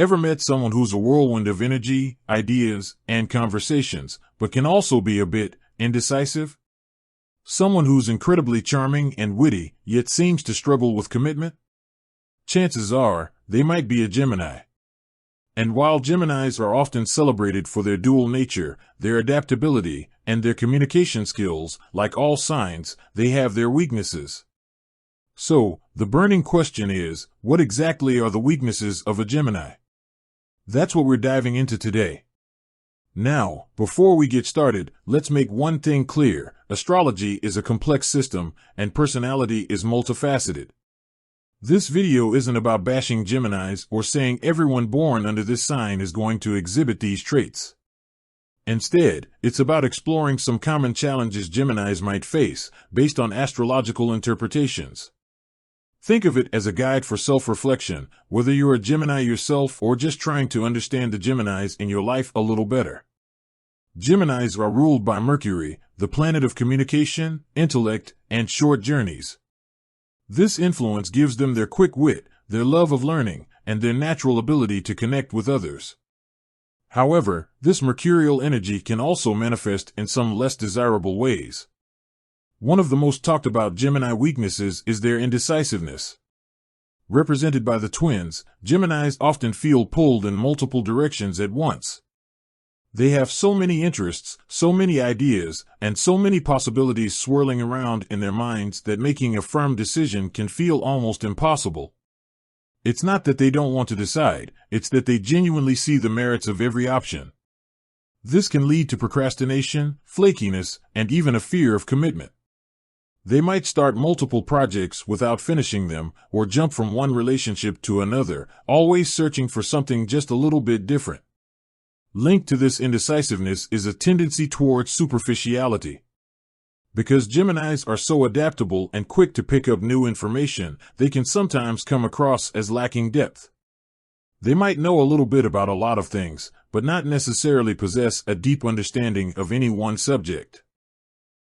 Ever met someone who's a whirlwind of energy, ideas, and conversations, but can also be a bit indecisive? Someone who's incredibly charming and witty, yet seems to struggle with commitment? Chances are, they might be a Gemini. And while Geminis are often celebrated for their dual nature, their adaptability, and their communication skills, like all signs, they have their weaknesses. So, the burning question is, what exactly are the weaknesses of a Gemini? That's what we're diving into today. Now, before we get started, let's make one thing clear. Astrology is a complex system, and personality is multifaceted. This video isn't about bashing Geminis or saying everyone born under this sign is going to exhibit these traits. Instead, it's about exploring some common challenges Geminis might face, based on astrological interpretations. Think of it as a guide for self-reflection, whether you're a Gemini yourself or just trying to understand the Geminis in your life a little better. Geminis are ruled by Mercury, the planet of communication, intellect, and short journeys. This influence gives them their quick wit, their love of learning, and their natural ability to connect with others. However, this mercurial energy can also manifest in some less desirable ways. One of the most talked about Gemini weaknesses is their indecisiveness. Represented by the twins, Geminis often feel pulled in multiple directions at once. They have so many interests, so many ideas, and so many possibilities swirling around in their minds that making a firm decision can feel almost impossible. It's not that they don't want to decide, it's that they genuinely see the merits of every option. This can lead to procrastination, flakiness, and even a fear of commitment. They might start multiple projects without finishing them, or jump from one relationship to another, always searching for something just a little bit different. Linked to this indecisiveness is a tendency towards superficiality. Because Geminis are so adaptable and quick to pick up new information, they can sometimes come across as lacking depth. They might know a little bit about a lot of things, but not necessarily possess a deep understanding of any one subject.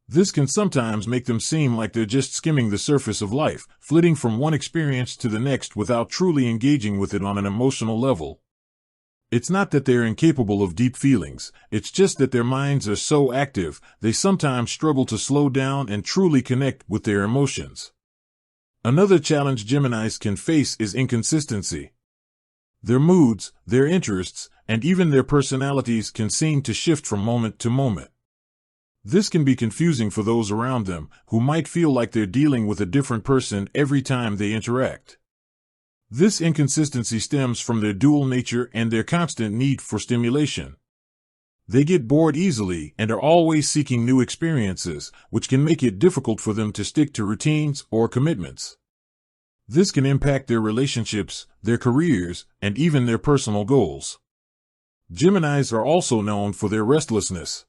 This can sometimes make them seem like they're just skimming the surface of life, flitting from one experience to the next without truly engaging with it on an emotional level. It's not that they're incapable of deep feelings, it's just that their minds are so active, they sometimes struggle to slow down and truly connect with their emotions. Another challenge Geminis can face is inconsistency. Their moods, their interests, and even their personalities can seem to shift from moment to moment. This can be confusing for those around them, who might feel like they're dealing with a different person every time they interact. This inconsistency stems from their dual nature and their constant need for stimulation. They get bored easily and are always seeking new experiences, which can make it difficult for them to stick to routines or commitments. This can impact their relationships, their careers, and even their personal goals. Geminis are also known for their restlessness.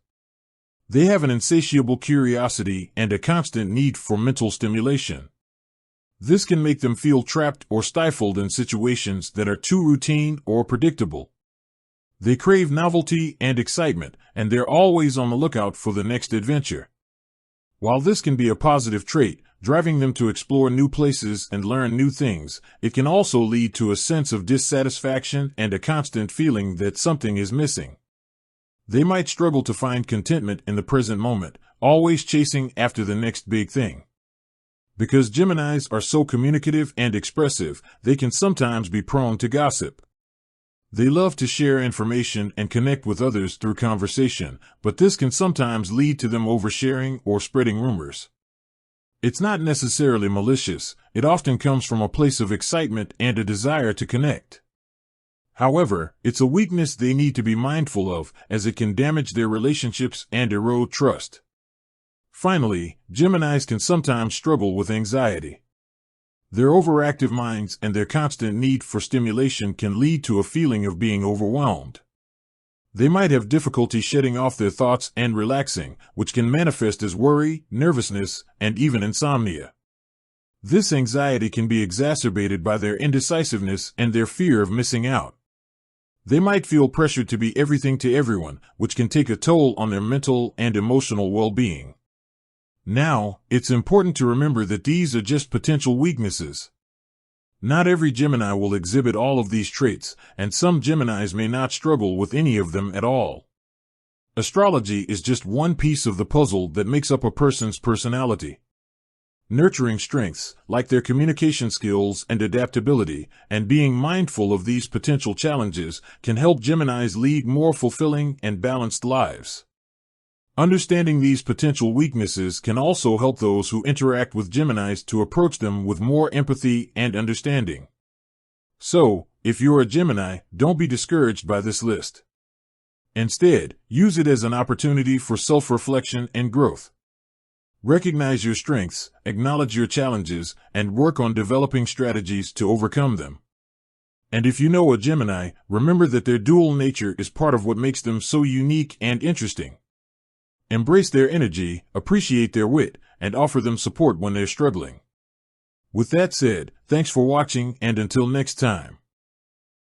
They have an insatiable curiosity and a constant need for mental stimulation. This can make them feel trapped or stifled in situations that are too routine or predictable. They crave novelty and excitement, and they're always on the lookout for the next adventure. While this can be a positive trait, driving them to explore new places and learn new things, it can also lead to a sense of dissatisfaction and a constant feeling that something is missing. They might struggle to find contentment in the present moment, always chasing after the next big thing. Because Geminis are so communicative and expressive, they can sometimes be prone to gossip. They love to share information and connect with others through conversation, but this can sometimes lead to them oversharing or spreading rumors. It's not necessarily malicious, it often comes from a place of excitement and a desire to connect. However, it's a weakness they need to be mindful of, as it can damage their relationships and erode trust. Finally, Geminis can sometimes struggle with anxiety. Their overactive minds and their constant need for stimulation can lead to a feeling of being overwhelmed. They might have difficulty shutting off their thoughts and relaxing, which can manifest as worry, nervousness, and even insomnia. This anxiety can be exacerbated by their indecisiveness and their fear of missing out. They might feel pressured to be everything to everyone, which can take a toll on their mental and emotional well-being. Now, it's important to remember that these are just potential weaknesses. Not every Gemini will exhibit all of these traits, and some Geminis may not struggle with any of them at all. Astrology is just one piece of the puzzle that makes up a person's personality. Nurturing strengths, like their communication skills and adaptability, and being mindful of these potential challenges, can help Geminis lead more fulfilling and balanced lives. Understanding these potential weaknesses can also help those who interact with Geminis to approach them with more empathy and understanding. So, if you're a Gemini, don't be discouraged by this list. Instead, use it as an opportunity for self-reflection and growth. Recognize your strengths, acknowledge your challenges, and work on developing strategies to overcome them. And if you know a Gemini, remember that their dual nature is part of what makes them so unique and interesting. Embrace their energy, appreciate their wit, and offer them support when they're struggling. With that said, thanks for watching, and until next time.